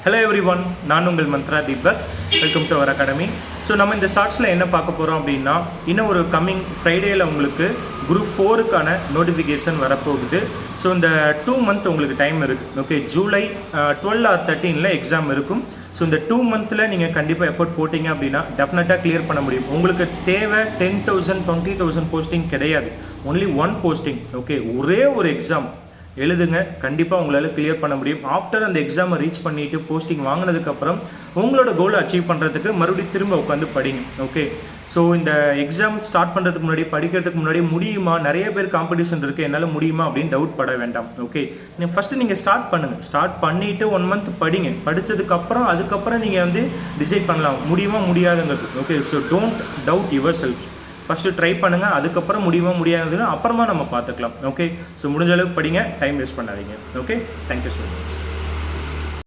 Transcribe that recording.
Hello every one, நான் உங்கள் Mantra Deepak. Welcome to our academy. So நம்ம இந்த ஷார்ட்ஸில் என்ன பார்க்க போகிறோம் அப்படின்னா, இன்னும் ஒரு கம்மிங் ஃப்ரைடேயில் உங்களுக்கு குரூப் 4க்கான நோட்டிஃபிகேஷன் வரப்போகுது. ஸோ இந்த 2 மந்த் உங்களுக்கு டைம் இருக்குது. ஓகே, ஜூலை 12 ஆர் 13 எக்ஸாம் இருக்கும். ஸோ இந்த 2 மந்தில் நீங்கள் கண்டிப்பாக எஃபர்ட் போட்டிங்க அப்படின்னா டெஃபினட்டாக கிளியர் பண்ண முடியும். உங்களுக்கு தேவை 10,000 20,000 போஸ்டிங் கிடையாது, ஒன்லி ஒன் போஸ்டிங். ஓகே, ஒரே ஒரு எக்ஸாம் எழுதுங்க, கண்டிப்பாக உங்களால் கிளியர் பண்ண முடியும். ஆஃப்டர் அந்த எக்ஸாமை ரீச் பண்ணிவிட்டு போஸ்டிங் வாங்கினதுக்கப்புறம் உங்களோட கோலை அச்சீவ் பண்ணுறதுக்கு மறுபடியும் திரும்ப உட்காந்து படிங்க. ஓகே, ஸோ இந்த எக்ஸாம் ஸ்டார்ட் பண்ணுறதுக்கு முன்னாடி, படிக்கிறதுக்கு முன்னாடி முடியுமா, நிறைய பேர் காம்படிஷன் இருக்குது, என்னால் முடியுமா அப்படின்னு டவுட் பட வேண்டாம். ஓகே, ஃபஸ்ட்டு நீங்கள் ஸ்டார்ட் பண்ணுங்கள். ஸ்டார்ட் பண்ணிவிட்டு 1 மந்த் படிங்க. படித்ததுக்கப்புறம் அதுக்கப்புறம் நீங்கள் வந்து டிசைட் பண்ணலாம் முடியுமா முடியாதுங்கிறது. Okay, so don't doubt yourself. First try பண்ணுங்கள், அதுக்கப்புறம் முடியுமா முடியாதுன்னு அப்புறமா நம்ம பார்த்துக்கலாம். ஓகே, ஸோ முடிஞ்ச அளவுக்கு படிங்க, டைம் வேஸ்ட் பண்ணாதீங்க. Okay, thank you so much.